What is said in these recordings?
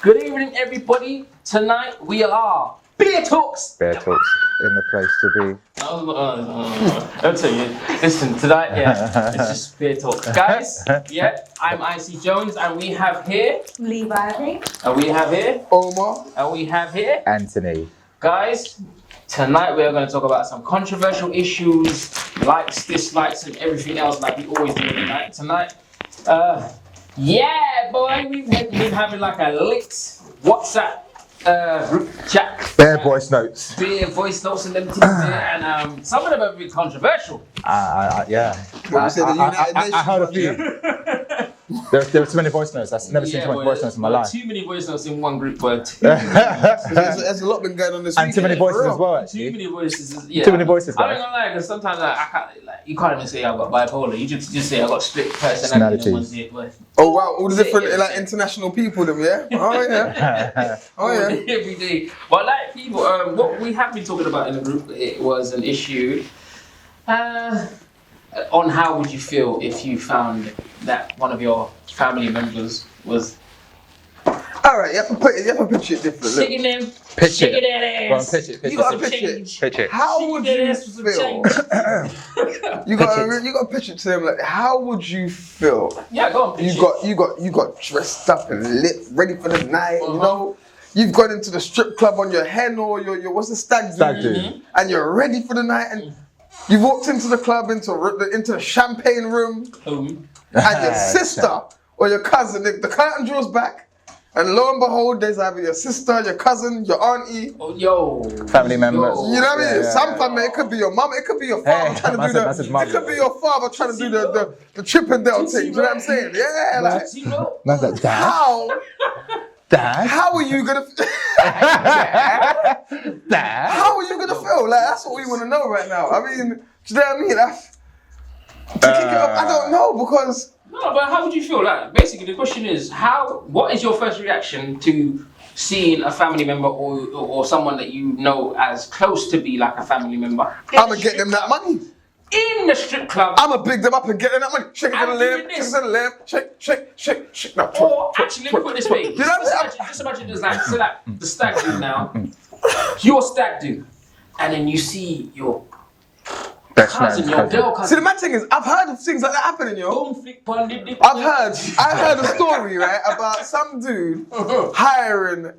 Good evening, everybody. Tonight we are Beer Talks. Beer Talks in the place to be. I'll tell you. Listen, tonight, it's just Beer Talks. Guys, I'm IC Jones, and we have here Levi. And we have here Omar. And we have here Anthony. Guys, tonight we are going to talk about some controversial issues, likes, dislikes, and everything else like we always do tonight. Yeah, boy, we've been having like a lit WhatsApp group chat. Bear voice notes. Beer voice notes and them things there, and some of them have been controversial. Yeah. I heard a few. There were too many voice notes. I've never seen too many voice notes in my life. Too many voice notes in one group, but There's a lot been going on this week. And too many voices as well, actually. Too many voices. Yeah. Too many voices, I ain't gonna lie, because sometimes you can't even say I've got bipolar. You just say I've got split personality. Oh wow, all the different international people, them, yeah? Oh yeah. Every day. But like people, what we have been talking about in the group, it was an issue on how would you feel if you found that one of your family members was Alright, you have to picture it different. shaking them, Pitch it. shaking that ass. Pitch it. You gotta pitch it. How would you feel? You gotta picture it to them like, how would you feel? Yeah, go on. You got dressed up and lit, ready for the night, you know? You've gone into the strip club on your hen or your what's the stag do? And you're ready for the night, and you walked into the club, into the champagne room, and your sister or your cousin, the curtain draws back, and lo and behold, there's either your sister, your cousin, your auntie, family members. You know what I mean? Some family, it could be your mum, it could be your father trying to do it could be your father trying to do the Chippendale thing. You know what I'm saying? Yeah, like Dad? How are you gonna Dad? How are you gonna feel? Like, that's what we want to know right now. I mean, do you know what I mean? To kick it up, I don't know, because No, but how would you feel? Like, basically, the question is, what is your first reaction to seeing a family member or someone that you know as close to be like a family member? I'm gonna get them that money. In the strip club. I'm gonna big them up and get them that money. Shake it to the left, shake it to the left, shake. No, Or actually, let me put it this way. Just imagine there's like, so like the stag do now. Your stag do, and then you see your cousin, your girl cousin. See, the mad thing is, I've heard of things like that happening, yo. I heard a story, right, about some dude hiring,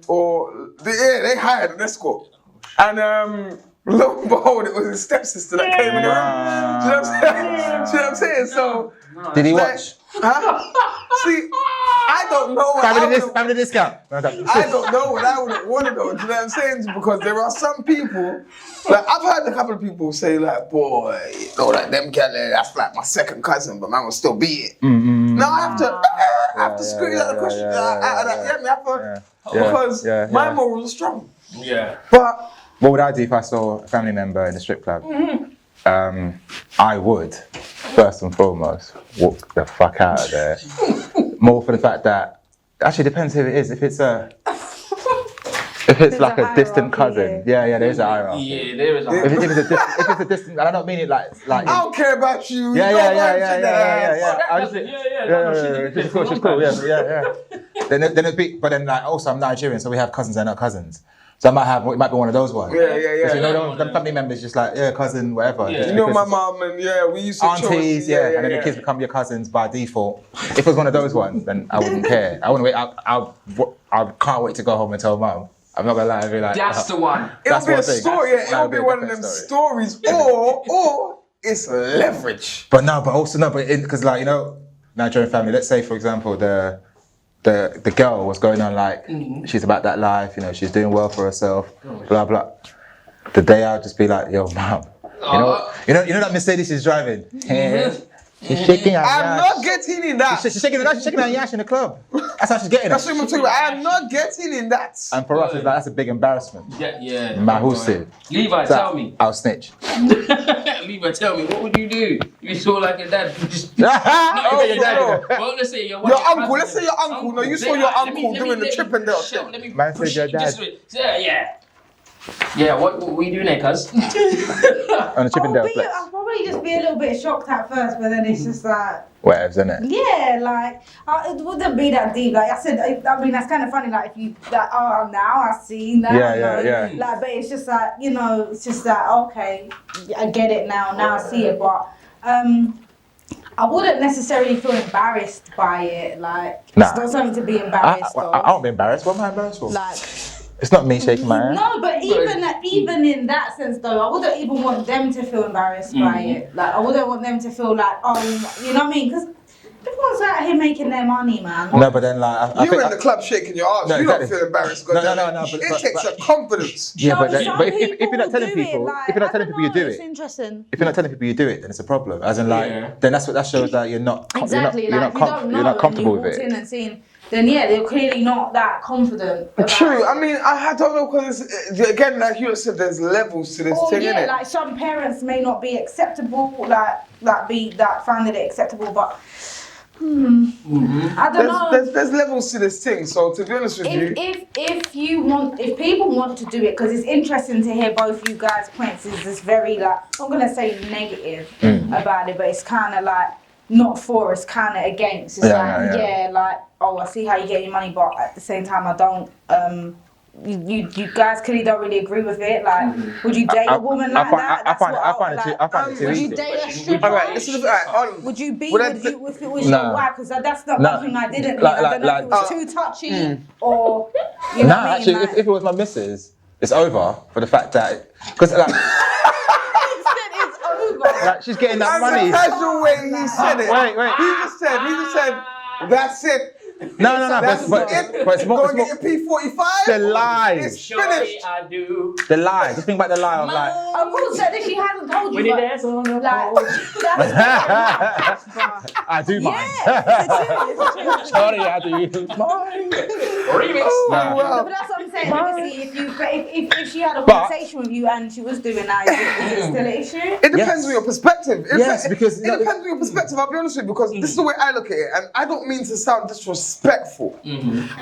they hired an escort, and lo and behold, it was his stepsister that came in the room. Do you know what I'm saying? So, did he watch? Huh? See, I don't know. Family discount. I don't know what I would want to know. Do you know what I'm saying? Because there are some people, like I've heard a couple of people say, like, boy, you know, like them Kelly, that's like my second cousin, but man will still be it. Now I have to squeeze out the question because my morals are strong. Yeah. But what would I do if I saw a family member in the strip club? I would, first and foremost, walk the fuck out of there. More for the fact that, actually depends who it is. If it's like a distant cousin, there is a hierarchy. Yeah, there is a If it's a distant, and I don't mean it like. I don't care about you. Yeah. She's cool. Yeah. Then it'd be, but then like also I'm Nigerian, so we have cousins and not cousins. So it might be one of those ones. Yeah. So, you know, the family members just like, cousin, whatever. Yeah. You know my mom and we used to aunties, and then the kids become your cousins by default. If it was one of those ones, then I wouldn't care. I wouldn't wait. I can't wait to go home and tell mum. I'm not gonna lie, I'd be like, that's the one. It'll be a story. It'll be one of them stories, or it's leverage. But because like, you know, Nigerian family. Let's say for example the girl was going on like she's about that life, you know, she's doing well for herself, blah blah. The day I'll just be like, yo, mom, you know that Mercedes she's driving. She's shaking her I'm not getting in that. She's shaking her yash in the club. That's how she's getting it. That's what I'm talking about. I'm not getting in that. And for us, it's like, that's a big embarrassment. Yeah. Mahusid. Levi, tell me. I'll snitch. Levi, tell me, what would you do if you saw like a dad? Well, let's say your uncle. Let's say your uncle. No, you saw your uncle doing the Chippendale thing. Man said your dad. Yeah. Yeah, what are you doing there, cuz? On a Chippendale flex. I'll probably just be a little bit shocked at first, but then it's just like. Whatever, isn't it? Yeah, like it wouldn't be that deep. Like I said, I mean that's kind of funny. Like if you like, oh now I see now. Yeah. Like, but it's just like it's just like okay, I get it now. Now I see it, but I wouldn't necessarily feel embarrassed by it. Like it's not something to be embarrassed of. I won't be embarrassed. What am I embarrassed for? Like. It's not me shaking my hand. No, but even in that sense though, I wouldn't even want them to feel embarrassed by it. Like I wouldn't want them to feel like, you know what I mean? Because everyone's out here making their money, man. No, but then like you're in the club shaking your ass. No, You exactly. don't feel embarrassed. No. It takes a confidence. Yeah, No, but if you're not some telling people people, do it, like, if you're not telling I people you don't know, do it's it, interesting. if you're not telling people you do it, then it's a problem. As in like, then that shows that you're not Exactly, you're not comfortable with it. In and seeing, then yeah, they're clearly not that confident. True. I mean, I don't know because again, like you said, there's levels to this thing, innit? Like some parents may not be acceptable, find it acceptable, but I don't know. There's levels to this thing. So to be honest with you, if people want to do it, because it's interesting to hear both you guys' points. Is this very like I'm gonna say negative about it, but it's kind of like. Not for, it's kind of against. It's like, oh, I see how you get your money, but at the same time, I don't. You guys clearly don't really agree with it. Like, would you date a woman like that? I find it too would easy. you date a stripper? all right, this is Would you be with you if it was your wife? Because that's not one thing I didn't mean. I don't know if it was too touchy or. You know what I mean? Actually, if it was my missus, it's over for the fact that because like. Like, she's getting that money. That's the casual way he said it. Wait. He just said, that's it. No, but it's more. Go get your P45. The lies. It's finished. I do. The lie. Just think about the lie of like. Of course, that she hasn't told you. When it is on the I do mind. Yeah, Sorry, I do mind. Remix. But that's what I'm saying. Obviously, if she had a conversation with you and she was doing that, is it still an issue? It depends on your perspective. Because it depends on your perspective. I'll be honest with you because this is the way I look at it, and I don't mean to sound disrespectful,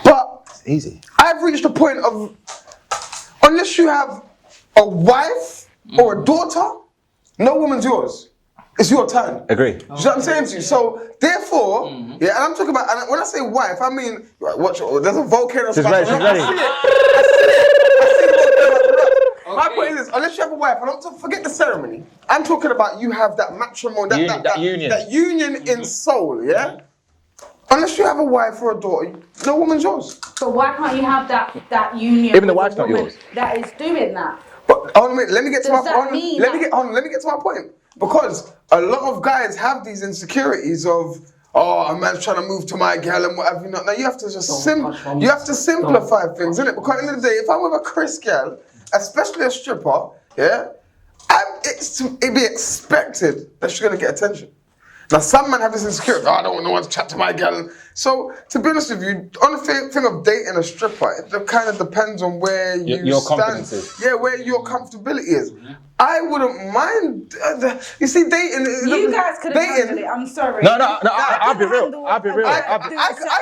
but It's easy. I've reached a point of unless you have a wife or a daughter, no woman's yours. It's your turn. Agree. You know what I'm saying to you? So therefore, and I'm talking about, and when I say wife, I mean, watch, there's a volcano. She's ready. I see it. My point is this, unless you have a wife, and don't forget the ceremony, I'm talking about you have that matrimony, that union in soul, yeah? Unless you have a wife or a daughter, no woman's yours. But why can't you have that union? Even the wife's not yours. That is doing that. But let me get to my point. Let me get to my point. Because a lot of guys have these insecurities of, oh, a man's trying to move to my girl and whatever. Now you have to just simplify things, innit? Because at the end of the day, if I'm with a Chris girl, especially a stripper, yeah, it'd be expected that she's gonna get attention. Now some men have this insecurity, I don't want no one to chat to my girl. So to be honest with you, on the thing of dating a stripper, it kind of depends on where you stand. Yeah, where your comfortability is. I wouldn't mind. You see, dating. You guys could handle it. I'm sorry. No. I'll be real. I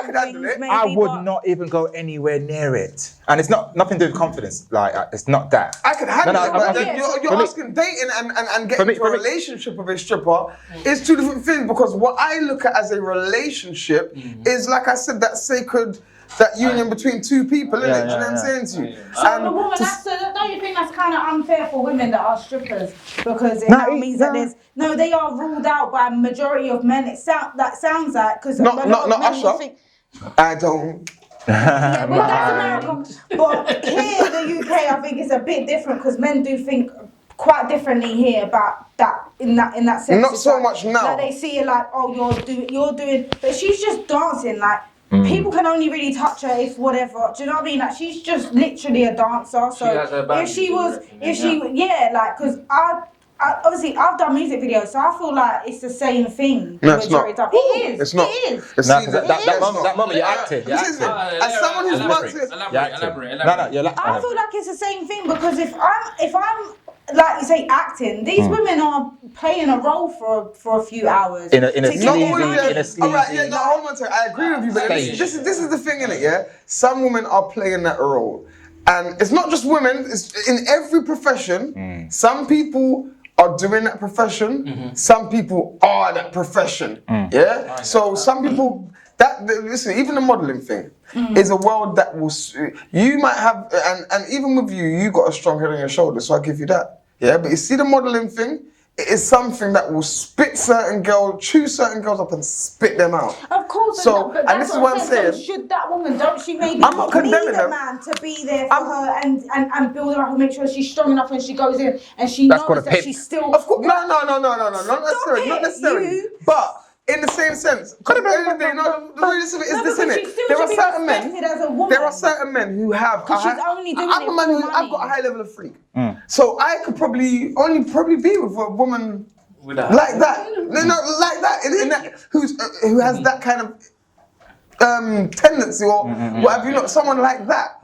could handle it. I would not even go anywhere near it, and it's nothing to do with confidence. Like it's not that. I could handle it, but then you're asking dating and getting into a relationship with a stripper is two different things. Because what I look at as a relationship is, like I said, that sacred. That union between two people, innit? Do you know what I'm saying to you? The woman, don't you think that's kind of unfair for women that are strippers? Because it now means that they are ruled out by a majority of men. Sounds like because not Usher. I don't. Yeah, well, that's America. But here in the UK, I think it's a bit different because men do think quite differently here about that in that sense. Not so much now. Like they see it like, oh, you're doing, but she's just dancing like. People can only really touch her if whatever. Do you know what I mean? Like she's just literally a dancer. So because obviously I've done music videos, so I feel like it's the same thing. No, it's not. It is. It's not. It is. That moment you're acting. As someone who's worked it. Elaborate. I feel like it's the same thing because if I'm like you say acting, these women are playing a role for a few hours. In a sleazy. Alright, yeah, no, hold on a second. I agree with you, but this is the thing, innit, yeah? Some women are playing that role. And it's not just women, it's in every profession. Some people are doing that profession, some people are that profession. Yeah? So some people, listen, even the modeling thing is a world that will, you might have, and even with you got a strong head on your shoulders, so I give you that. Yeah, but you see the modeling thing, it is something that will spit certain girls, chew certain girls up and spit them out. Of course, so, but and this is what I'm saying. So should that woman, don't she maybe I'm not condemning need them. a man to be there for her and build her up and make sure she's strong enough when she goes in and she knows that she's still... Of course, no, not necessarily. But in the same sense, the reality of it is this, innit? There are certain men who have. Because she's only doing I'm it a man for who money. I've got a high level of freak, so I could probably be with a woman like that, like that, in that who has that kind of tendency or whatever, you know, someone like that.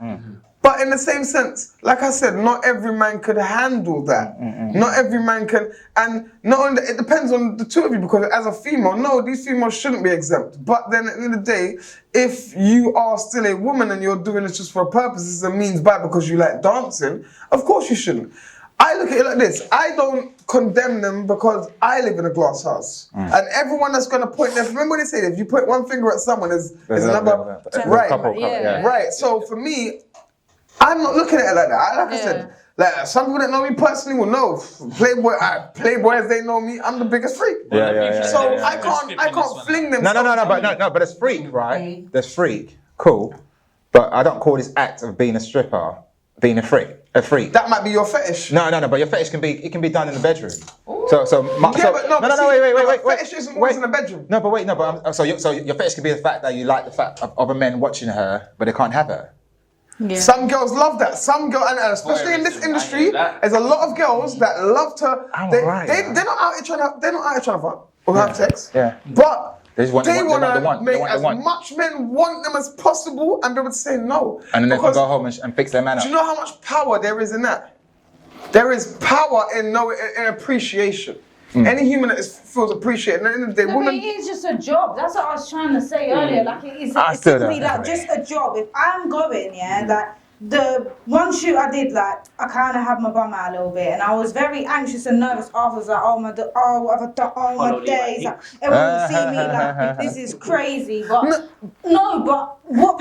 But in the same sense, like I said, not every man could handle that. Not every man can, and not only that, it depends on the two of you, because as a female, no, these females shouldn't be exempt. But then at the end of the day, if you are still a woman and you're doing this just for a purpose, as a means by because you like dancing, of course you shouldn't. I look at it like this, I don't condemn them because I live in a glass house. And everyone that's going to point their, remember when they say if you point one finger at someone, there's another, right. So for me, I'm not looking at it like that. Like I said, like some people that know me personally will know. Playboys, they know me. I'm the biggest freak. So I can't fling them. But there's freak, right? There's freak, cool. But I don't call this act of being a stripper being a freak. That might be your fetish. No. But your fetish can be done in the bedroom. Ooh. Wait. Fetish isn't always in the bedroom. So your fetish can be the fact that you like the fact of other men watching her, but they can't have her. Yeah. Some girls love that. Some girls, and especially in this industry, there's a lot of girls that love to. They're not out here trying to fuck or have sex. Yeah. But they want to make as want. much men want them as possible and be able to say no. And then they can go home and fix their man up. Do you know how much power there is in that? There is power in appreciation. Any human that feels appreciated. At the end of the day, But it is just a job. That's what I was trying to say earlier. Like it's simply like just a job. If I'm going, like the one shoot I did, like I kind of had my bum out a little bit, and I was very anxious and nervous afterwards. Like, what have I done? Oh my days! Like, everyone would see me like this is crazy. But but what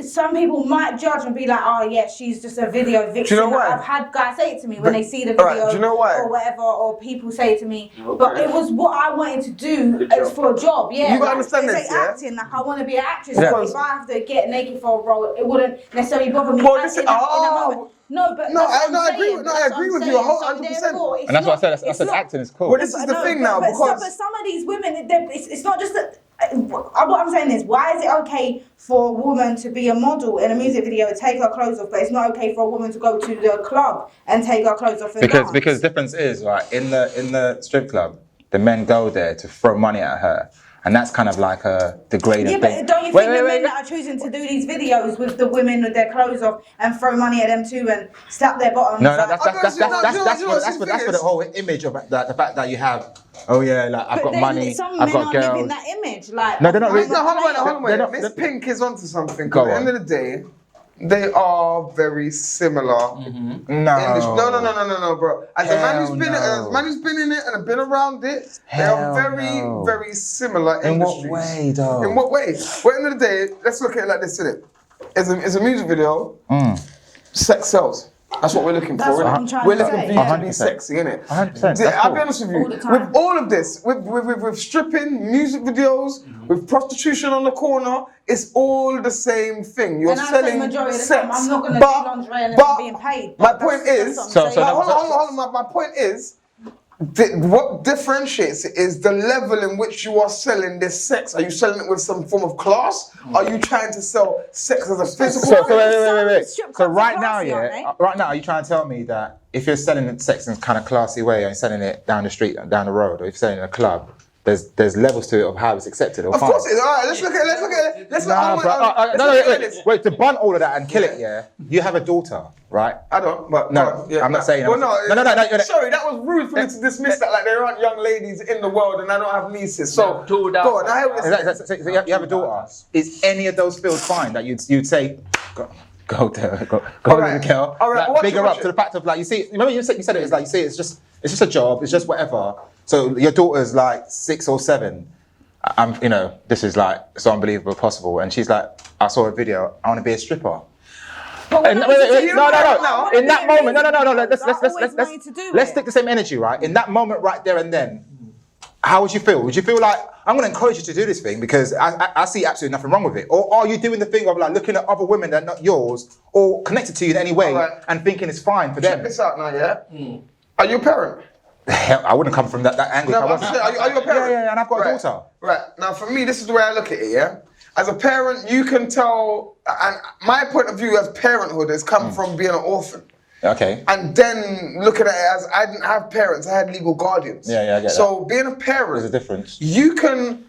some people might judge and be like, oh yeah, she's just a video victim. Do you know why? I've had guys say it to me when they see the video, do you know why? or whatever, or people say it to me. But it was what I wanted to do for a job. Yeah, you gotta understand it's this. like acting. Like I want to be an actress. So if I have to get naked for a role, it wouldn't necessarily bother me. I agree with you 100%. And that's what I said acting is cool. Well, this is the thing now, because some of these women, it's not just that. What I'm saying is, why is it okay for a woman to be a model in a music video and take her clothes off, but it's not okay for a woman to go to the club and take her clothes off? Because the difference is, right, in the strip club, the men go there to throw money at her. And that's kind of like a degrading thing. But don't you think the men that are choosing to do these videos with the women with their clothes off and throw money at them too and slap their bottoms? No, that's for the whole image of the fact that you have. Oh yeah, like I've got money, I've got girls. Living that image, like no, they're not really. Hold on. Miss Pink is onto something. At the end of the day, they are very similar. No, bro. As a man who's been in it and have been around it, they are very, very similar industries. In what way, though? In what way? Well, at the end of the day, let's look at it like this, innit? It's a music video. Sex sells. That's what we're looking for. We're looking for you to be sexy, innit? 100%. I'll be honest with you. With all of this, with stripping, music videos, with prostitution on the corner, it's all the same thing. You're selling sex. I'm not going to do lingerie unless I'm being paid. My point is, hold on. My point is, what differentiates it is the level in which you are selling this sex. Are you selling it with some form of class? Are you trying to sell sex as a physical? Wait. So right now, are you trying to tell me that if you're selling sex in a kind of classy way, or you're selling it down the street, down the road, or if you're selling it in a club, there's levels to it of how it's accepted or fine? Of course it is. All right, let's look at it. Wait, to bun all of that and kill it, yeah? You have a daughter, right? I don't, but no, I'm not saying. Well, no. Sorry, that was rude for me to dismiss that. Like there aren't young ladies in the world, and I don't have nieces. So go on. So you have a daughter. Is any of those fields fine that you'd say? go to the Alright. girl. Alright, Like, watch big it, her watch up to it. the fact of like you see. Remember you said it. It's like you see. It's just a job. It's just whatever. So your daughter's like 6 or 7. This is like so unbelievable possible. And she's like, I saw a video. I want to be a stripper. But No. I In that wanna moment, do no. it. Let's stick the same energy, right? In that moment, right there and then, how would you feel? Would you feel like I'm going to encourage you to do this thing because I see absolutely nothing wrong with it? Or are you doing the thing of like looking at other women that are not yours or connected to you in any way and thinking it's fine for them? Check this out now, yeah? Are you a parent? Hell, I wouldn't come from that angle. No, if I but I'm wasn't. saying, are you a parent? Yeah, and I've got a daughter. Right. Now, for me, this is the way I look at it, yeah? As a parent, you can tell, and my point of view as parenthood has come from being an orphan. Okay. And then looking at it as I didn't have parents, I had legal guardians. Yeah, I get that. So being a parent, There's a difference. you can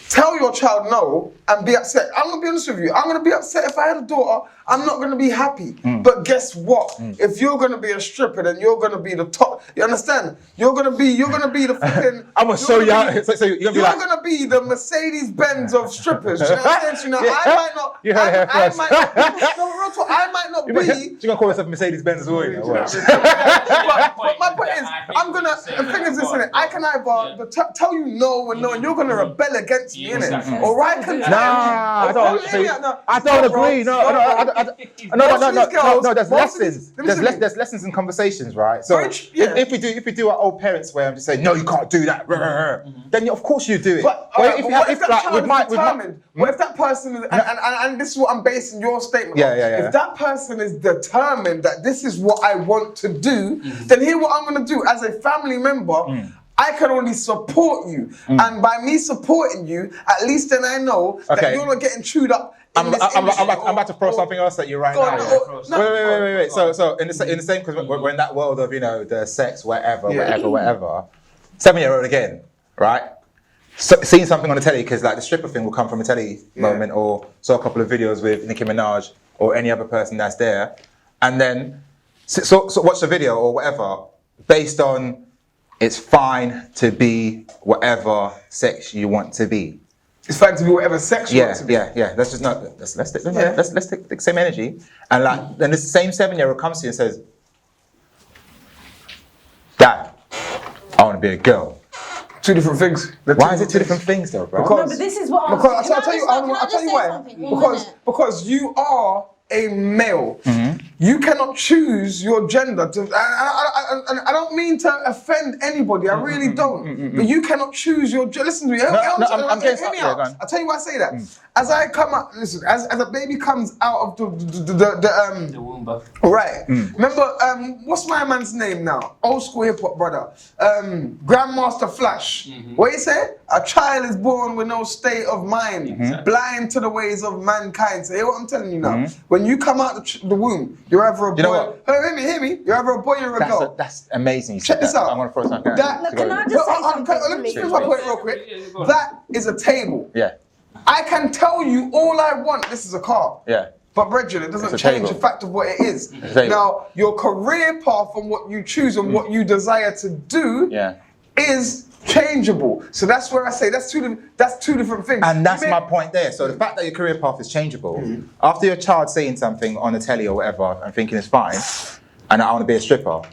tell your child no and be upset. I'm gonna be honest with you. I'm gonna be upset if I had a daughter. I'm not gonna be happy. But guess what? If you're gonna be a stripper, then you're gonna be the top. You understand? You're gonna be the fucking. I'm gonna show you how. So you're gonna be like. You're gonna be the Mercedes Benz of strippers. You know what I'm saying? I might not. You heard it here I first. might not. No, real talk, I might not be. You're gonna call yourself Mercedes Benz as well. You know, what? But my point is, I'm gonna. The thing is this, innit? I can either tell you no, and you're gonna rebel against me, innit? Or I can. Nah, I don't agree. No. There's lessons. There's lessons in conversations, right? So if we do our old parents' way, I'm just saying, no, you can't do that. Then of course you do it. But what if that child is determined? What if that person is, and this is what I'm basing your statement on. If that person is determined that this is what I want to do, then here's what I'm gonna do as a family member. I can only support you, and by me supporting you, at least then I know that you're not getting chewed up. I'm about to throw something else at you right now. Wait. So in the same, because we're in that world of the sex, whatever. 7-year-old again, right? So, seeing something on the telly because like the stripper thing will come from a telly moment, or saw a couple of videos with Nicki Minaj or any other person that's there, and then so watch the video or whatever based on. It's fine to be whatever sex you want to be. It's fine to be whatever sex you want to be. Yeah. Let's take the same energy, and like then this same 7-year-old comes to you and says, "Dad, I want to be a girl." 2 different things. Why is it 2 different things though, bro? No, but this is what I'm I'll tell you why. Because you are a male. You cannot choose your gender. I don't mean to offend anybody. I really don't. But you cannot choose your gender. Listen to me. Hear me out. I'll tell you why I say that. As I come out, listen. As a baby comes out of the womb. Right. Remember, what's my man's name now? Old school hip hop brother. Grandmaster Flash. What you say? A child is born with no state of mind, blind to the ways of mankind. So hear what I'm telling you now. When you come out the womb, you're either a boy. Hear me. You're either a boy or a girl. That's amazing. Check this out. I'm gonna throw something. Can I just say something? Let me finish my point real quick. That is a table. Yeah. I can tell you all I want. This is a car. Yeah. But Brethren, it doesn't change the fact of what it is. Now, your career path and what you choose and what you desire to do is changeable. So that's where I say that's two different things. And that's my point there. So the fact that your career path is changeable, after your child saying something on the telly or whatever and thinking it's fine, and I want to be a stripper,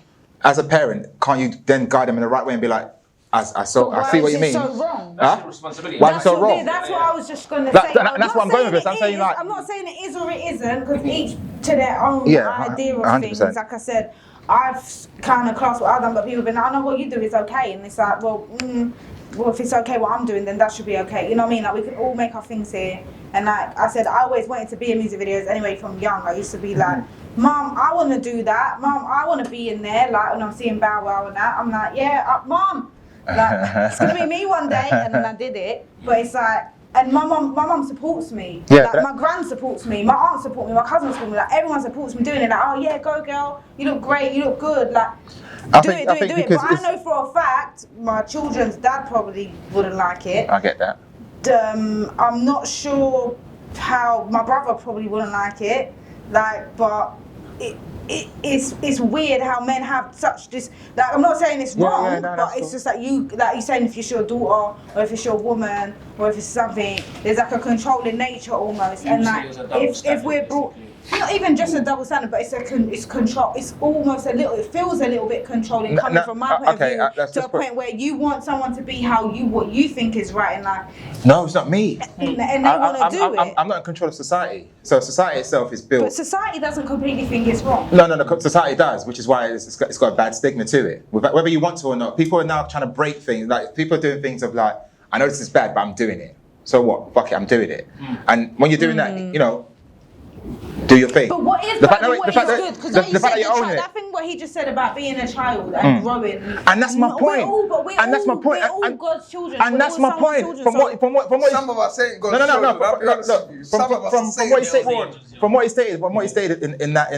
as a parent, can't you then guide them in the right way and be like, I see what you mean. So wrong? That's responsibility. Why is it so wrong? That's what I was just going to say. And that's what I'm going with this. I'm saying like, I'm not saying it is or it isn't, because each to their own idea of 100%. things. Like I said, I've kind of classed what I've done, but people have been like, I know what you do is okay. And it's like, well, if it's okay what I'm doing, then that should be okay. You know what I mean? Like, we can all make our things here. And like I said, I always wanted to be in music videos anyway from young. I used to be like, Mom, I want to do that. Mom, I want to be in there. Like, when I'm seeing Bow Wow and that, I'm like, yeah, Mom. Like, it's gonna be me one day, and then I did it. But it's like, and my mum supports me. Yeah, like, my gran supports me, my aunt supports me, my cousin supports me. Like, everyone supports me doing it. Like, oh yeah, go girl, you look great, you look good. Like, do it. But I know for a fact, my children's dad probably wouldn't like it. I get that. I'm not sure how my brother probably wouldn't like it. Like, but it's weird how men have such this. Like, I'm not saying it's wrong, but it's just that you're saying if it's your daughter or if it's your woman or if it's something, there's like a controlling nature almost. And like if we're brought, not even just a double standard, but it's control. It's almost it feels a little bit controlling coming from my point of view to a point where you want someone to be what you think is right in life. No, it's not me. And they want to do it. I'm not in control of society. So society itself is built. But society doesn't completely think it's wrong. No, society does, which is why it's got a bad stigma to it. Whether you want to or not, people are now trying to break things. Like people are doing things of like, I know this is bad, but I'm doing it. So what? Fuck it, I'm doing it. And when you're doing that, you know, do your thing. But what is good? Because that thing what he just said about being a child and growing. And that's my point. We're all God's children. And that's my point. From what some of us ain't God's children. From what he stated in that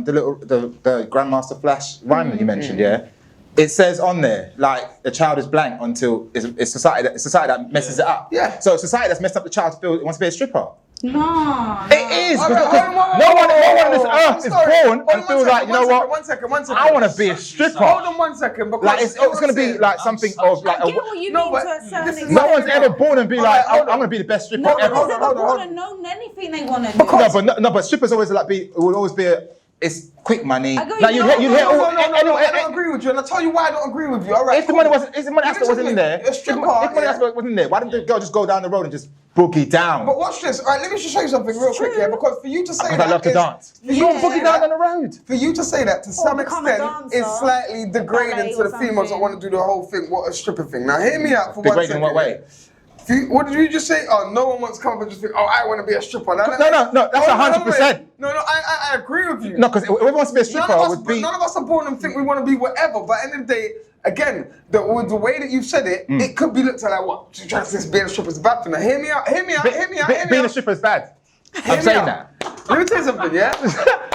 the Grandmaster Flash rhyme that you mentioned, yeah. It says on there like the child is blank until it's society that messes it up. Yeah. So society that's messed up the child wants to be a stripper. No. It is because no one on this earth is born and feels like, you know what? One second. I want to be a stripper. Hold on 1 second. Like it's going to be like something of like. I get what you mean to a certain extent. No one's ever born and be like, I'm going to be the best stripper ever. No one's ever born and known anything they want to do. But strippers always will always be it's quick money. I don't agree with you, and I'll tell you why I don't agree with you. All right. If the money aspect wasn't in there, wasn't in there, why didn't the girl just go down the road and just boogie down? But watch this. All right, let me just show you something real quick here, because for you to say that, I love to dance. For you to boogie down on the road. For you to say that to some extent is slightly degrading to the females that want to do the whole thing. What a stripper thing. Now hear me out for 1 second. Degrading in what way? What did you just say? Oh, no one wants to come up and just think, oh, I want to be a stripper. No, that's 100%. No, I agree with you. No, because whoever wants to be a stripper would be. None of us are born and think we want to be whatever. But at the end of the day, again, the way that you've said it, it could be looked at like, what? You trying to say being a stripper is a bad thing. Now, hear me out. Being a stripper is bad. I'm saying that. Let me tell you something, yeah?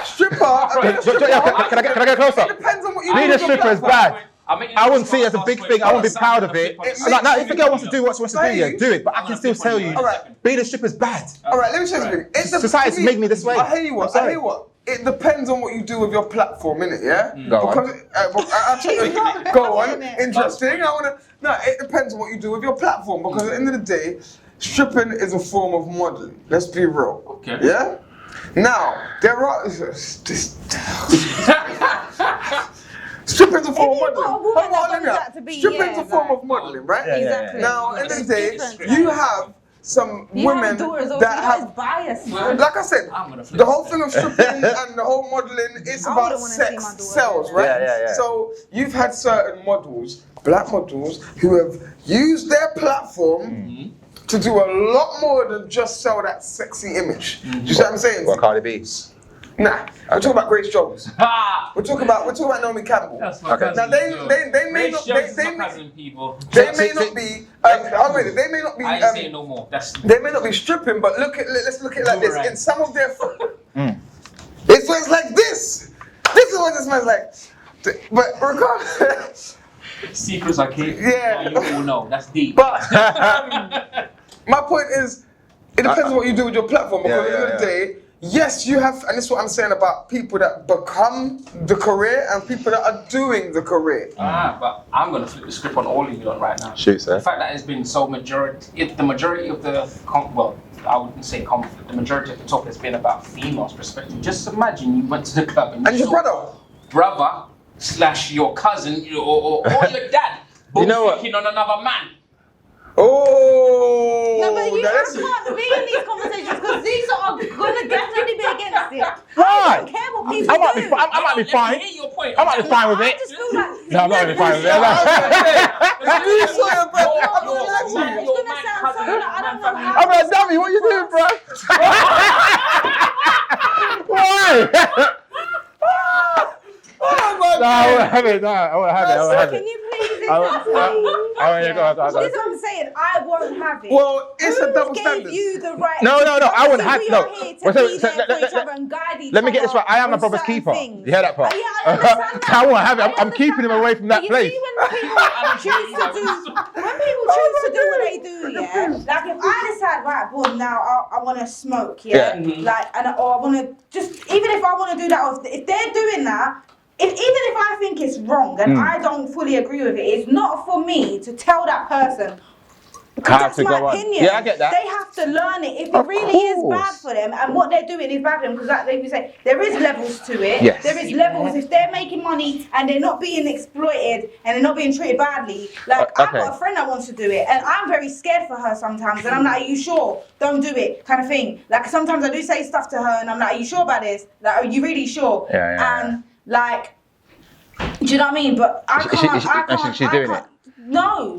Stripper. Can I get closer? It depends on what you do. Being a stripper is bad. I wouldn't see it as a big thing. I wouldn't be proud of it. Like, now, if the girl wants to do what she wants to do, yeah, do it. But I can still tell you, being a stripper is bad. All right, let me tell you something. Society's made me this way. I hear you what. It depends on what you do with your platform, innit? Yeah. I'll tell you. Go on. Interesting. No, it depends on what you do with your platform, because at the end of the day, stripping is a form of modeling. Let's be real. Okay. Yeah. Now there are. Stripping's a form of modeling. Stripping's a form of modeling, right? Yeah, exactly. Now, at the end of the day, you have some women that have bias. Like I said, the whole thing of stripping and the whole modeling is about sex sells, right? Yeah. So you've had certain models, black models, who have used their platform to do a lot more than just sell that sexy image. Do you see what I'm saying? What Cardi B? Nah, we're talking about Grace Jones. We're talking about Naomi Campbell. That's my cousin. Now they may not be. They may not be. I ain't saying no more. They may not be stripping, but let's look at it like this. In some of their, it smells like this. This is what it smells like. But regardless, secrets I keep. Yeah, you all know that's deep. But my point is, it depends on what you do with your platform. Because at the end of the day. Yes, you have, and this is what I'm saying about people that become the career and people that are doing the career. But I'm going to flip the script on all of you right now. Shoot, sir. The fact that it's been so the majority of the, I wouldn't say conflict, the majority of the talk has been about females' perspective. Just imagine you went to the club and your brother / your cousin or your dad both picking on another man. Oh! No, but I can't be in these conversations because these are going to definitely be against it. Right. I don't care what people do. I might be fine. I might be fine with it. I just feel like... No, I'm not going to be fine with it. It's going to sound so like, I don't know how... I'm like, Sammy, what are you doing, bro? Why? Oh my God! No, I won't have it. Can you please This is what I'm saying. I won't have it. Well, it's a double standard. Gave you the right? No. I wouldn't have. No. Let me get this right. I am my brother's keeper. You hear that part? Yeah, I understand that. I won't have it. I'm keeping him away from that place. When people choose to do what they do, yeah. Like if I decide, right, boom, now I want to smoke, yeah. Like, or I want to just, even if I want to do that, or if they're doing that. Even if I think it's wrong and I don't fully agree with it, it's not for me to tell that person, Because How that's to my go on. opinion. Yeah, I get that. They have to learn it. If it Of really is bad course. for them, and what they're doing is bad for them, because like we say, there is levels to it. Yes. There is levels. If they're making money and they're not being exploited and they're not being treated badly, like I've got a friend that wants to do it, and I'm very scared for her sometimes. And I'm like, are you sure? Don't do it, kind of thing. Like sometimes I do say stuff to her, and I'm like, are you sure about this? Like, are you really sure? And like, do you know what I mean? But I can't. She's doing it. No.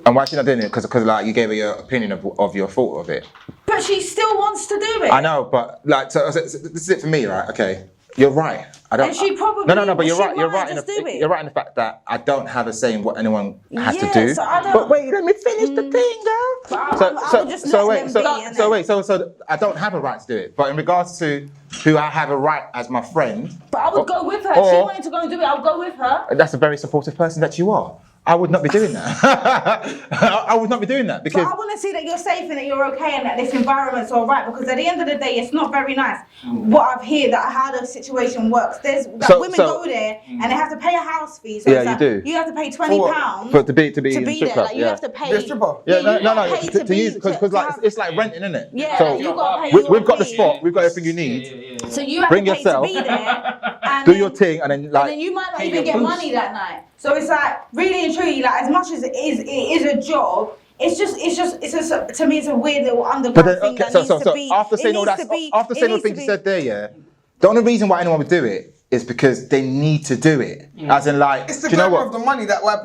And why is she not doing it? Because like you gave her your opinion of your thought of it. But she still wants to do it. I know, but like, so this is it for me, right? Okay, you're right. I don't. And she probably. No. But you're right. You're right. You're right in the fact that I don't have a say in what anyone has to do. So I don't, but wait, let me finish the thing, girl. So I don't have a right to do it. But in regards to who I have a right as my friend. But I would go with her. If she wanted to go and do it, I would go with her. That's a very supportive person that you are. I would not be doing that. I would not be doing that because. But I want to see that you're safe and that you're okay and that this environment's all right, because at the end of the day, it's not very nice. What I've heard that how the situation works. There's women go there and they have to pay a house fee. So yeah, you do. You have to pay £20 to be in the strip there. club. Like, you have to pay. The stripper. To use because like it's like renting, isn't it? Yeah. So you got to pay. we've got the spot. We've got everything you need. So you have Bring to pay yourself, to be there. And do your thing, and then like. And then you might not even get money that night. So it's like really and truly, like as much as it is a job, it's just to me it's a weird little underground thing that needs to be. After saying all that, after saying all the things you said there, yeah, the only reason why anyone would do it is because they need to do it. As in like, it's the do you know glamour what? of the money that what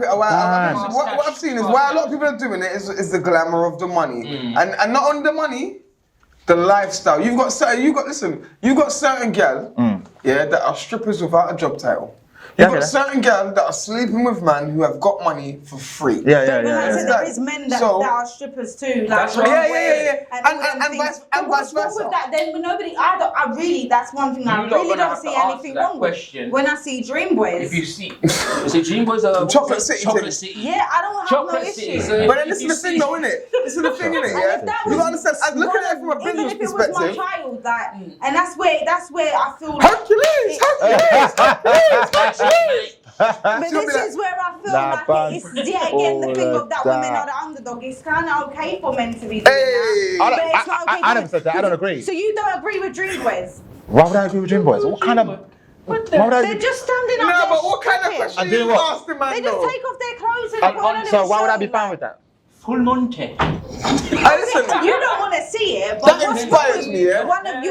I've seen is why a lot of people are doing it is the glamour of the money, and not only the money. The lifestyle. You've got certain gal, that are strippers without a job title. You've got certain gal that are sleeping with men who have got money for free. There is men that are strippers too. Like, that's right. And vice versa. With that, then nobody. That's one thing I really don't see anything wrong with. When I see Dream Boys. If you see Dream Boys are Chocolate City. Yeah, I don't have no issue. But then this is the thing, though, innit? This is the thing, innit? Yeah. You gotta understand. I'm looking at it from a business perspective. Even if it was my child, like, and that's where I feel. Hercules. But this is where I feel like it's again the thing of that women are the underdog. It's kind of okay for men to be doing that, but it's not okay. I never said that. I don't agree. So you don't agree with Dream Boys? Why would I agree with Dream Boys? What kind of? They're just standing up. No, but what kind of question you asking, man? They just take off their clothes and put on a So why would I be fine with that? Full Monte. Listen, you don't want to see it, but that inspires me. Yeah. One of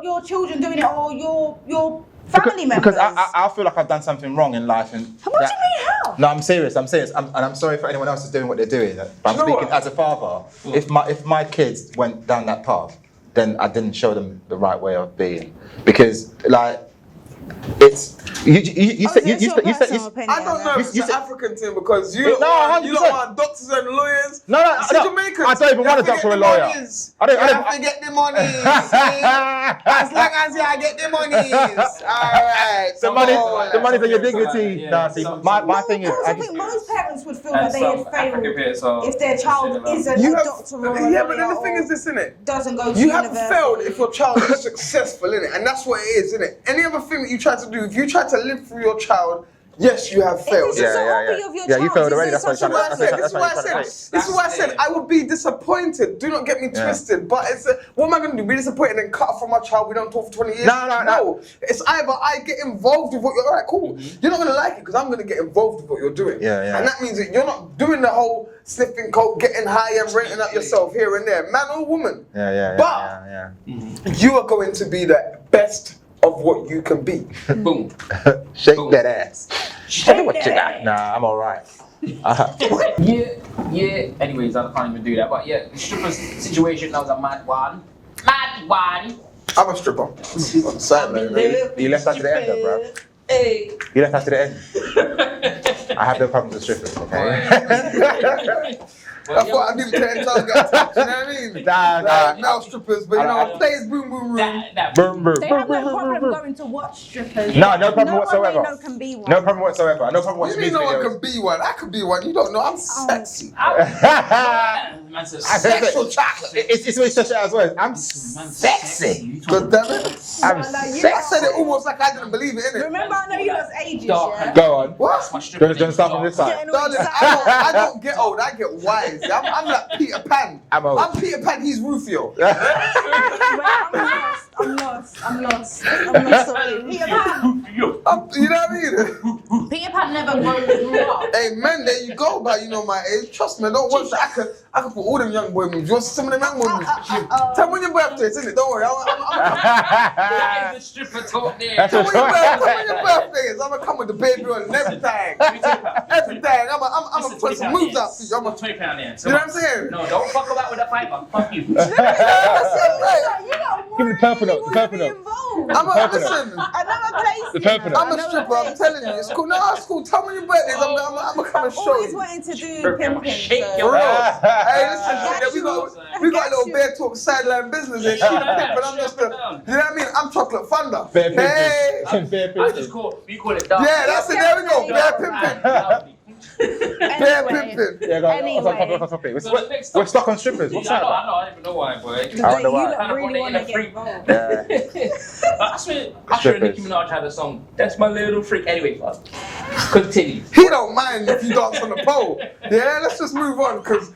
your children doing it, or your family members. Because I feel like I've done something wrong in life, and what do you mean how? No, I'm serious. And I'm sorry for anyone else who's doing what they're doing. But I'm speaking as a father. If my kids went down that path, then I didn't show them the right way of being, because like. It's you said I don't know if it's an African thing because you don't want doctors and lawyers. No. Jamaicans, I don't even want a doctor or a lawyer. I don't have to get the money. As long as I get the money. All right. The money's on your dignity. Nah, see, my thing is. I think most parents would feel that they had failed if their child isn't a doctor or a lawyer. Yeah, but then the thing is this, innit? Doesn't go to you university. have failed if your child is successful, innit? And that's what it is, innit? Any other thing that you try to do, if you try to live through your child, yes, you have failed. Yeah, you failed already. That's what I said. This is why I said I would be disappointed. Do not get me twisted. But it's what am I going to do? Be disappointed and cut off from my child? We don't talk for 20 years. No. It's either I get involved with what you're. All right, cool. You're not going to like it because I'm going to get involved with what you're doing. And that means that you're not doing the whole sniffing coke, getting high and renting out yourself here and there, man or woman. But you are going to be the best of what you can be. Boom. Shake that ass. Show me what you got. Nah, I'm alright. Yeah. Anyways, I can't even do that. But yeah, the stripper situation, that was a mad one. I'm a stripper. On the side, man. You left after the end, though, bro. Hey. You left after the end. I have no problem with strippers, okay? I thought I didn't care until I got touched, you know what I mean? Nah. Male strippers, but you know, plays boom boom room. Boom. They have no problem going to watch strippers. No problem whatsoever. No can be one. No problem whatsoever. No problem watching You music mean no videos. one can be one? I could be one. You don't know. I'm sexy. Man, Man says, Sexual chocolate. It's really such as well. I'm sexy. God damn it. I'm you sexy. I said it almost like I didn't believe it, innit? Remember, I know you lost ages, Dark. yeah? Go on. What? My stripper Don't start from name. this side. Getting all Darling, excited. I don't get old, I get wise. I'm like Peter Pan. I'm old. I'm Peter Pan, he's Rufio. Wait, I'm lost. Sorry. Peter Pan. You know what I mean? Peter Pan never grew up. Hey man, there you go, but you know my age. Trust me, don't watch that. I could put all them young boy movies. You want some of them young boy movies? Tell me when your birthday is, innit? Don't worry. That is the stripper talk there. Tell me when your birthday is. I'm gonna come with the baby on and everything. Everything. I'm gonna put some moves out for you. I'm £20 there. You know what I'm saying? No, don't fuck about with a fiver. Fuck you. You got Give me the purple note, the purple note. I'm a listen. Another place. The purple note. I'm a stripper. I'm telling you, it's cool. No, it's cool. Tell me when your birthday is. I'm gonna come and I've show always you. wanted to do pimping. Shake So. your ass. Hey, listen, we got a little bear talk sideline business here. She's a pimp, and I'm just a, you know what I mean? I'm chocolate thunder. Bear pimping. Hey, Bear I just pimping. we call it dark. yeah, that's it. There we go. Bear pimping. Bear Anyway. pimping. Yeah, go on. Anyway. What's topic? So the next We're stuck on strippers. What's I that know, about? I don't even know why, boy. I wonder why. You lot really want to get involved. Yeah. I swear, Usher and Nicki Minaj had a song. That's my little freak. Anyway, continue. He don't mind if you dance on the pole. Yeah, let's just move on, because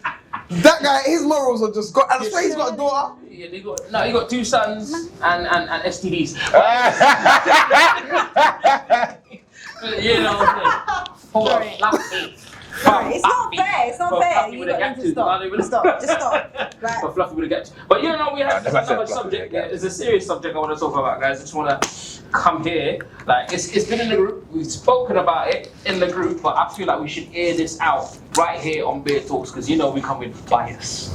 that guy, his morals are just got. And I swear he's got a daughter. Yeah, he got 2 sons and STDs. You know, Sorry. It's not fair. It's not fair. You got to stop. Just stop. Right. But Fluffy would have got to. But you know, we have that's what I said, another Fluffy subject. would've got It's a serious subject I want to talk about, guys. I just want to come here. Like, it's been in the group. We've spoken about it in the group, but I feel like we should air this out right here on Beer Talks, because you know we come with bias.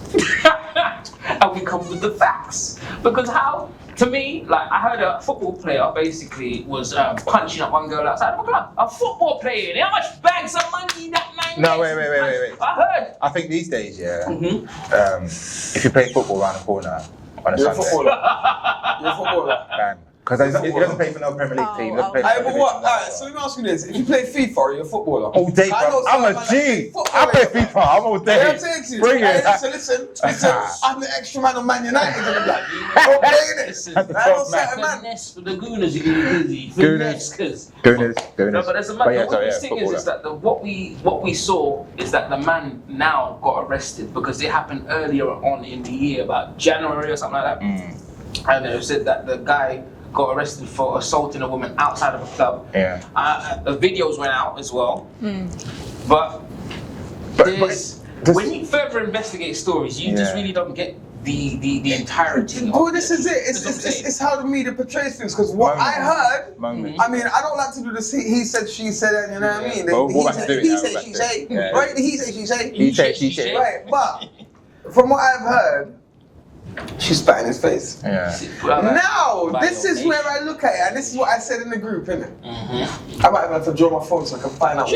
And we come with the facts. Because how? To me, like, I heard a football player basically was punching up one girl outside of a club. A football player. How much bags of money that man No, gets? wait. I heard. I think these days, yeah, if you play football around the corner on a You're a Sunday, footballer. You're a footballer. man, because he doesn't play for no Premier League team. He doesn't play for Hey, no but division, what? nothing. Alright, so let me ask you this. If you play FIFA, are you a footballer? All day, I know bro. I'm someone a like G. football I play is- FIFA. I'm all You know what day. I'm saying to you? Bring Hey, it. listen, I'm the extra man on Man United. And I'm like, don't play in it. I don't say a man. Finesse for the Gooners, you're gonna be busy. Finesse, cause. Gooners. No, but there's a man. yeah, The sorry, weirdest thing footballer. is that what we saw is that the man now got arrested because it happened earlier on in the year, about January or something like that. And they said that the guy got arrested for assaulting a woman outside of a club. Yeah. The videos went out as well. But this- when you further investigate stories, you just really don't get the entirety. Well, this is it. It's how the media portrays things. Because what I heard, Moment. I mean, I don't like to do this. He said, she said, you know what I mean? Well, we're about to do it He now, said, we're she about to say, do it. Yeah. right? He said, she say. He said, she said. Right, but from what I've heard, she spat in his face. Yeah. Now, this is where I look at it, and this is what I said in the group, innit? I might have to draw my phone so I can find out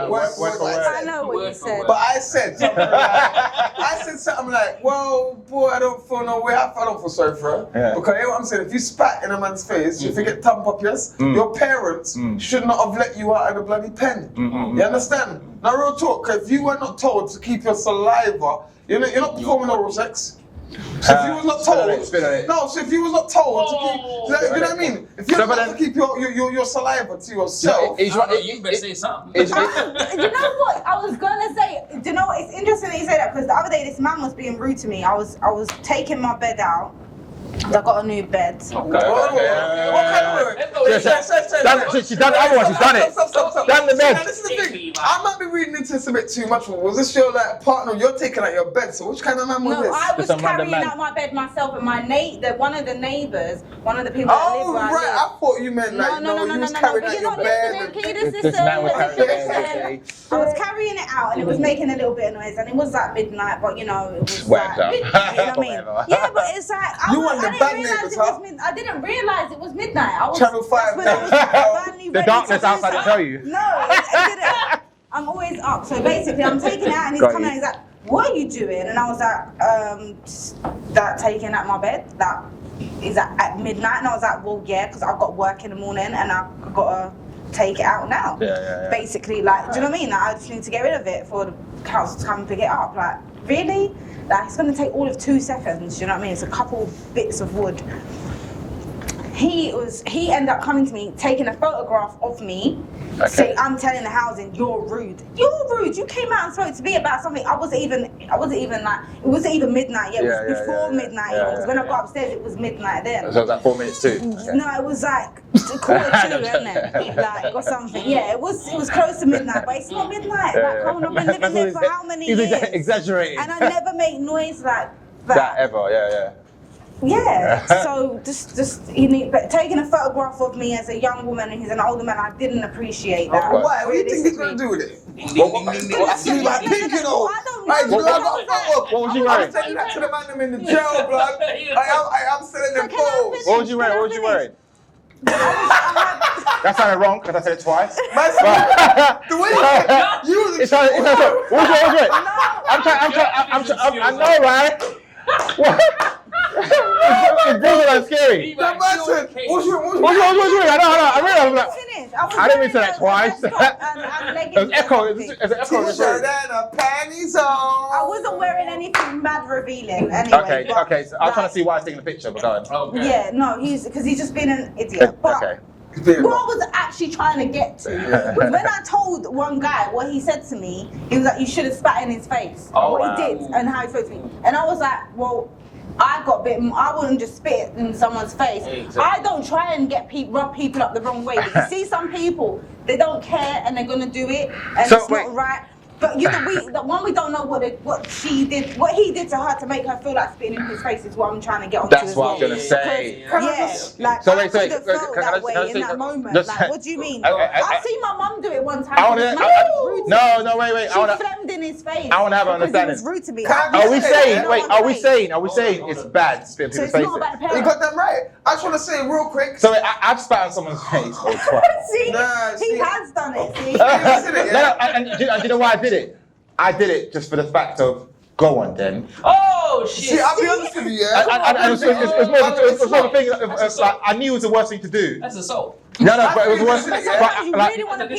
what I know what you said. But I said something like, well, boy, I don't feel no way. I don't feel sorry for her. Yeah. Because you know what I'm saying? If you spat in a man's face, if you get thumb up, yes, your parents should not have let you out of the bloody pen. You understand? Now, real talk, if you were not told to keep your saliva, you're not performing oral sex. So if you was not told, spit on it. no. So if you was not told to keep, you know what I mean? If you're not to keep your saliva to yourself, You better say something. Do you know what I was gonna say? Do you know what? It's interesting that you say that, because the other day this man was being rude to me. I was taking my bed out. I got a new bed. She done the other one. She's done it. Done the bed. Now, this is the thing. I might be reading into this a bit too much. Was this your partner? You're taking out your bed. So which kind of man was No, this? I was Just a random carrying man. out my bed myself, and one of the neighbours, one of the people that live Oh where I right, live. I thought you meant like you was carrying But out you're your not bed. listening. Can you just This man was listen? carrying it. I was carrying it out, and it was making a little bit of noise, and it was like midnight, but you know, it was Whatever. like midnight, you know what I mean? Whatever. Yeah, but it's like You want the I bad didn't realise neighbours, it was huh? I didn't realise it was midnight. I was, Channel 5 that's when I was finally The ready darkness to do outside will something. tell you. No, it didn't. I'm always up. So basically, I'm taking it out, and he's Got coming you. out. He's like, "What are you doing?" And I was like, "That taking out my bed. That is at midnight." And I was like, "Well, yeah, because I've got work in the morning, and I've got to take it out now. Yeah. Basically, like, do you know what I mean? Like, I just need to get rid of it for the council to come and pick it up. Like, really? Like, it's going to take all of 2 seconds, do you know what I mean? It's a couple bits of wood. He ended up coming to me, taking a photograph of me, saying, I'm telling the housing, you're rude. You're rude. You came out and spoke to me about something. I wasn't even like, it wasn't even midnight yet. It was before midnight. Because when I got upstairs, it was midnight then. So it was like 4 minutes too? Okay. No, it was like 1:45, isn't it? Like, or something. Yeah, it was close to midnight, but it's not midnight. Like, come on, I've been living there for how many years? He's exaggerating. And I never make noise like that ever, yeah. Yeah, so just but taking a photograph of me as a young woman and he's an older man, I didn't appreciate that. Why? What do you think he's gonna do with it? I see like pink, you know. What was you wearing? I'm selling that to the man them in the jail, blood. I'm selling them phones. What was you wearing? That sounded wrong because I said it twice. The way you was what was you wearing? I know, right? What? It's borderline scary. That man said, what was you I know. I didn't mean to say that twice. It was echo. It was an echo. T-shirt and a panties on. I wasn't wearing anything mad revealing anyway. Okay. So I was trying to see why I was taking the picture, but go on. Okay. Yeah, no, because he's just been an idiot. But what I was actually trying to get to was when I told one guy what he said to me, he was like, you should have spat in his face. What he did and how he spoke to me. And I was like, well, I got bitten. I wouldn't just spit in someone's face. Exactly. I don't try and rub people up the wrong way. But you see some people, they don't care and they're gonna do it, and it's not right. But the one we don't know what he did to her to make her feel like spitting in his face is what I'm trying to get onto. That's what I was gonna say. Like I could have felt that way in that moment. Like, what do you mean? I've seen my mum do it one time. No, wait. She flamed in his face. I want to have an understanding. He was rude to me. Are we saying it's bad to spit in people's faces? It's not about the parents. You got them right. I just want to say real quick. So I've spat on someone's face or twice. See, he has done it. See, and do you know why I did it? I did it just for the fact of go on then. Oh shit! See, I'll be honest with you, yeah. It's more of a thing of like I knew it was the worst thing to do. That's assault. No, but it was worse.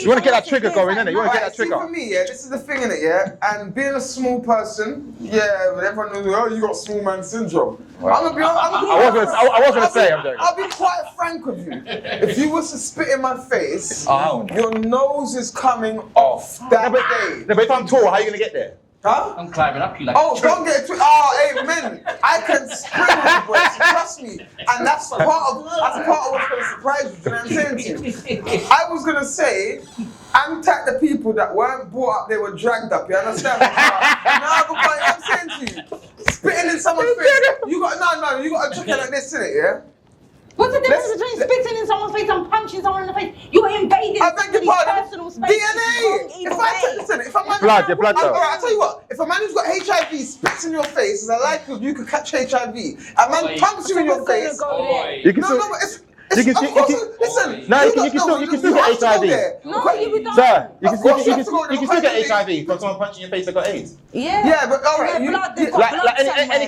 You want to get that trigger going, innit? You want to get that trigger. See, for me, yeah, this is the thing, innit, yeah. And being a small person, yeah, but everyone knows, oh, you got small man syndrome. Well, I'm gonna be honest. I was gonna say. I'm joking. I'll be quite frank with you. If you was to spit in my face, your nose is coming off that day. No, but if I'm tall, how are you gonna get there? Huh? I'm climbing up you like. Oh, don't get it twisted. Oh, amen. I can spring with boys, trust me. And that's part of what's gonna surprise you. You know what I'm saying to you? I was gonna say, untack the people that weren't brought up, they were dragged up. You understand? No, but I'm saying to you, spitting in someone's face. You got a chicken like this, innit? Yeah. What's the difference between spitting in someone's face and punching someone in the face? You're invading somebody's personal space. DNA! If a man... Blood, your blood though. Alright, I'll tell you what. If a man who's got HIV spits in your face, there's a likelihood you could catch HIV. A man pumps you in your face... You can still... You can still get HIV. No, you don't. Sir, you can still get HIV from someone punching your face that got AIDS. Yeah, but alright. Any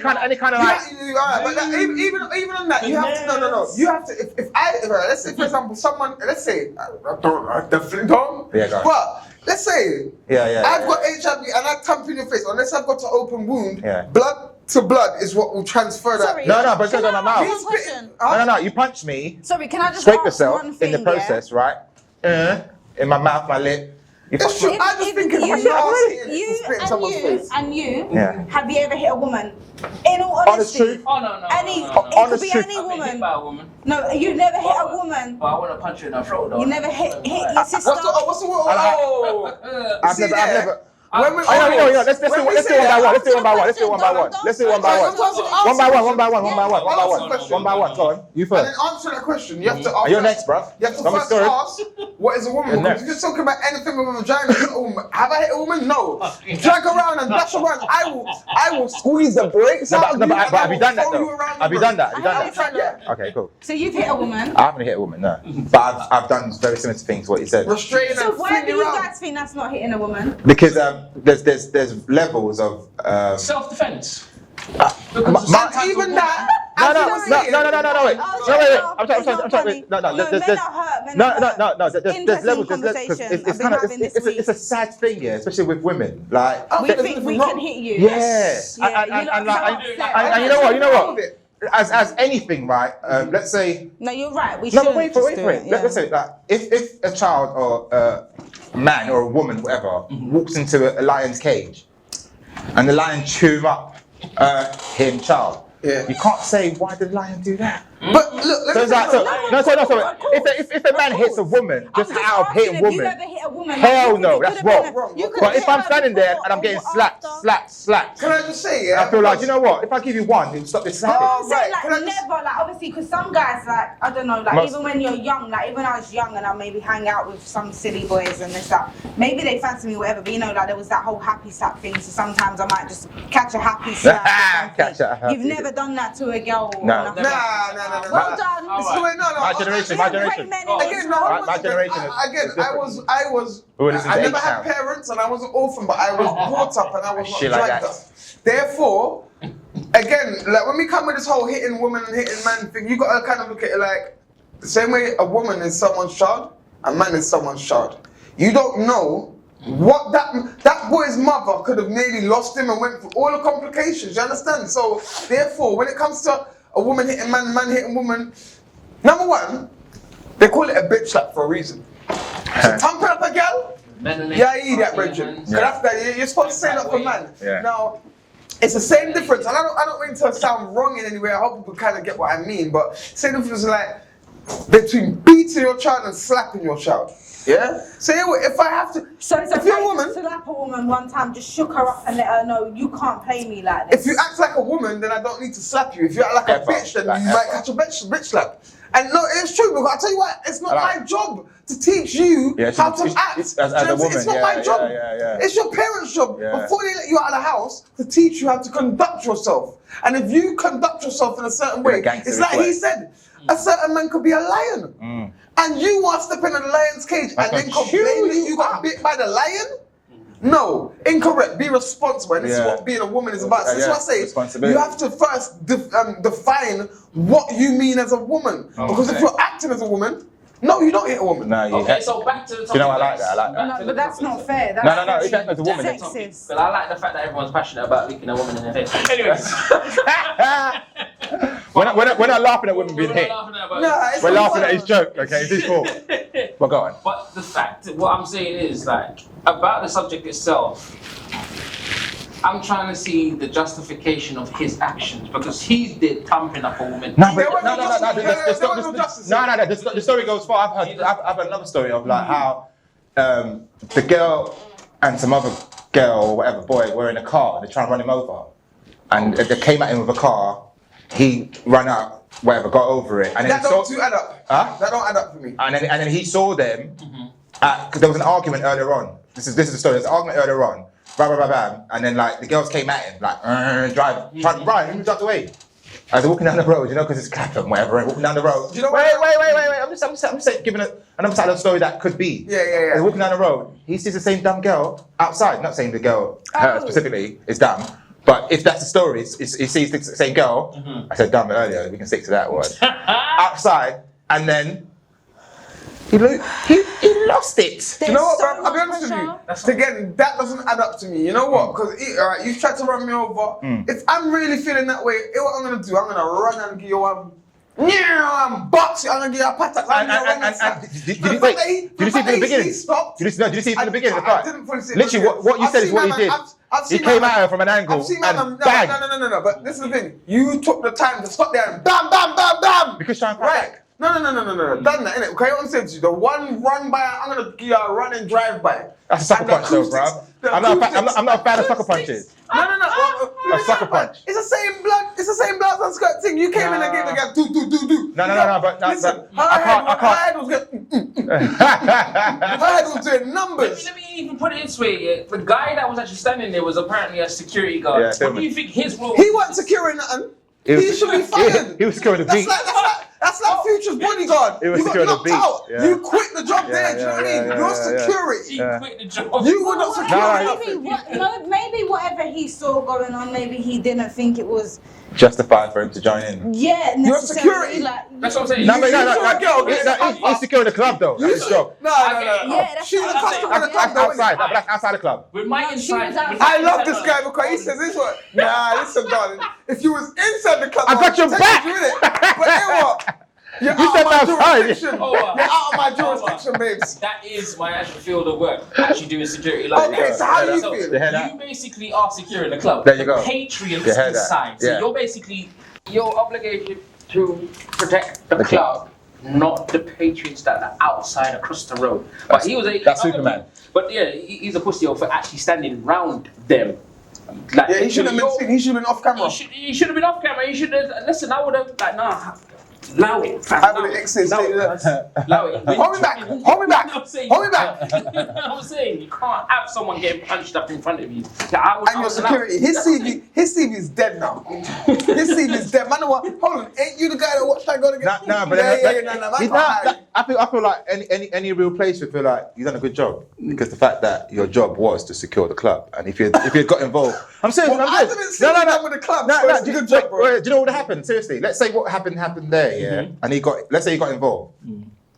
kind of like. Alright, but even on that, you have to no. You have to. If let's say for example, someone. Let's say I definitely don't. Yeah, go on. But let's say I've got HIV and I thump in your face. Unless I've got an open wound, blood to blood is what will transfer that. Sorry, no, but it's not on my mouth. No, you punch me. Sorry, can I just scrape ask yourself one thing, in the process, right? In my mouth, my lip. It's true. I just think it's nasty. And you, have you ever hit a woman? In all honesty. Honest truth. Oh no. It could be any I've been hit woman. by a woman. No, you never hit a woman. But I want to punch her in her throat though. You never hit your sister. What's the word? I've never. Let's do one by one. Go on. You first. And then answer that question. You have to ask. You're next, bruv. You have to first ask, what is a woman? Because if you're talking about anything with a vagina, have I hit a woman? No. Drag around and dash around. I will squeeze the brakes out. But have you done that though? Have you done that? Yeah. Okay, cool. So you've hit a woman? I haven't hit a woman, no. But I've done very similar things to what you said. So why do you guys think that's not hitting a woman? Because there's levels of self-defense. Even that. Wait. I'm sorry. No. There's levels. It's a sad thing, yeah, especially with women. Like, we think we can hit you. Yeah. And you know what? As anything, right? Let's say. No, you're right. We should. No, but wait for it. Let's say, like, if a child or a man or a woman, whatever, walks into a lion's cage, and the lion chews up him, child. Yeah. You can't say, why did the lion do that? But look, If a man hits a woman just out of hitting a woman, woman, hell no, that's wrong. But if I'm standing there and I'm getting slapped, can I just say, yeah? I feel like, you know what? If I give you one, it'll stop this slapping. I'm saying, like, never, like, obviously, because some guys, like, I don't know, like, even when you're young, like, even when I was young and I maybe hang out with some silly boys and this, that, maybe they fancy me, whatever, but you know, like, there was that whole happy slap thing, so sometimes I might just catch a happy slap. You've never done that to a girl? No. Nah. Well done. My generation. Again, I never had parents and I was an orphan, but I was brought up and I was not dragged up. Therefore, again, like when we come with this whole hitting woman and hitting man thing, you gotta kind of look at it like the same way a woman is someone's child, a man is someone's child. You don't know what that boy's mother could have nearly lost him and went through all the complications. You understand? So therefore, when it comes to a woman hitting man, man hitting woman, number one, they call it a bitch slap for a reason. So thumping up a girl, yeah, you eat that, Bridget. You're supposed to say that for man. Yeah. Now, it's the same difference, and I don't mean to sound wrong in any way. I hope people kind of get what I mean, but same difference like between beating your child and slapping your child. Yeah? So if I have to, so it's if you're a woman, slap a woman one time, just shook her up and let her know you can't play me like this. If you act like a woman, then I don't need to slap you. If you act like a bitch, then you might catch a bitch slap. And no, it's true, because I tell you what, it's not my job to teach you how to act. As a woman, it's not my job. It's your parents' job. Before they let you out of the house, to teach you how to conduct yourself. And if you conduct yourself in a certain way, it's like he said, a certain man could be a lion. And you want to step into the lion's cage and then complain that you got bit by the lion? No, incorrect. Be responsible. And this is what being a woman is about. So this is what I say. You have to first define what you mean as a woman. Because if you're acting as a woman, no, you don't hit a woman. No, okay, so back to the topic. You know, I like that. No, but that's not fair. No, it's as a woman. Sexist. But I like the fact that everyone's passionate about licking a woman in the face. Anyways. We're not laughing at women being hit. We're laughing at his joke, okay? It's his fault. Well, go on. But the fact, what I'm saying is, like, about the subject itself, I'm trying to see the justification of his actions, because he did thumping up a woman. No. The story goes far. I've heard another story of like how the girl and some other girl or whatever boy were in a car. They're trying to run him over, and they came at him with a car. He ran out, whatever, got over it, and then that don't add up. Huh? That don't add up for me. And then he saw them because there was an argument earlier on. This is the story. There's an argument earlier on. Bam, and then like the girls came at him like drive, Brian, he jumped away. As they're walking down the road, you know, because it's Clapham, whatever, and walking down the road. You know, wait. I'm just giving another side of the story that could be. Yeah. They're walking down the road. He sees the same dumb girl outside. Not saying the girl her specifically is dumb, but if that's the story, he sees the same girl. I said dumb earlier. We can stick to that word. Outside, and then. He lost it. Do you know what, bro? I'll be honest with you. Again, that doesn't add up to me. You know what? Because, alright, you've tried to run me over. If I'm really feeling that way, what I'm going to do, I'm going to run and give you I'm box you, I'm going to give you a patak. Did you see it from the beginning? Did you see it from the beginning of the fight? I didn't fully see it. Literally, what you said is what he did. He came at her from an angle and bang. No. But this is the thing. You took the time to stop there and bam. Because trying to fight back. No. Done that, innit? Okay, what I'm saying to you, the one run by, I'm gonna give you a run and drive by. That's a sucker punch, though, bro. I'm not a fan of sucker punches. No. A sucker punch. It's the same blood. It's the same blood and skirt thing. You came in and gave the guy do. No. But listen, her head was doing numbers. Let me even put it this way. The guy that was actually standing there was apparently a security guard. What do you think his role? He wasn't securing nothing. He should be fired. He was securing the beat. That's like Future's bodyguard. It was You got secure the knocked beach, out. yeah. You quit the job there. Do you know what I mean? You're security. She quit the job. You were not security. Maybe whatever he saw going on, maybe he didn't think it was Justified for him to join in. necessarily security. like. That's what I'm saying. No, but he's securing the club though. That's his job. No. Yeah, that's She was a what I'm customer saying. in the club. That's outside. That's outside the club. With my inside, I love this guy because he says this one. Nah, listen, darling. If you was inside the club, I got your back. You, innit? But you know what? You're You out said of my outside. jurisdiction. Over. You're out of my jurisdiction, babes. that is my actual field of work. Actually doing security like Okay, that. so how do you So feel? You hear that? you basically are securing the club. There you go. Patreon You heard that. side. So Yeah. you're basically your obligation to protect the club, not the patrons that are outside across the road. But he was That's Superman. But yeah, he's a pussy for actually standing round them. Like, Yeah, he should have been. He should have been off camera. He should have been off camera. He should have. Listen, I would have like nah. Allow it. Fam. Having an exit. Allow it. Hold me back. Hold me back. I'm saying, Hold me back. I'm saying you can't have someone getting punched up in front of you. And your security. His CV is dead now. His CV is dead. Man, what? Hold on. Ain't you the guy that watched that go again? No, but I feel like any real place would feel like you've done a good job because the fact that your job was to secure the club, and if you got involved, I'm serious. Well, I didn't see that with the club. So it's a good job, bro. Do you know what happened? Seriously, let's say what happened there, yeah, and let's say he got involved,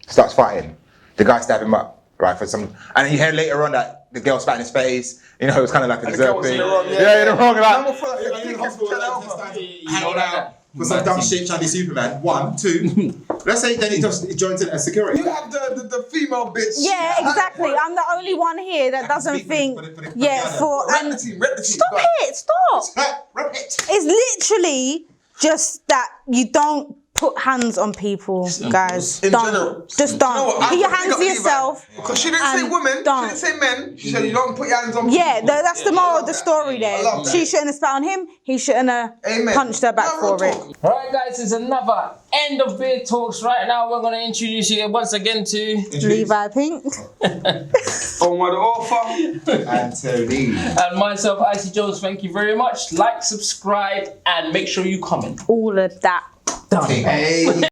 starts fighting, the guy stabbed him up, right, for some, and then you hear later on that the girl spat in his face, you know, it was kind of like a dessert thing. Yeah, in the wrong, like. For some dumb shit trying to be Superman. 1, 2. Let's say then he joins in as security. You have the female bitch. Yeah, exactly. I'm the only one here that doesn't think. Rep the team. Stop it! Stop! It's literally just that you don't put hands on people, guys. In Don't. general. Just don't. You know what? Put your I hands got to yourself. Because she didn't say and women, she don't. didn't say men. She said you don't put your hands on Yeah, people. that's the moral of the story there. I love that. She shouldn't have spat on him. He shouldn't have Amen. punched her back No, for real it. talk. Right, guys, it's another end of beer talks. Right now, we're gonna introduce you once again to Levi Pink. Oh, my author. Anthony. and myself, Icy Jones. Thank you very much. Like, subscribe, and make sure you comment. All of that. Hey.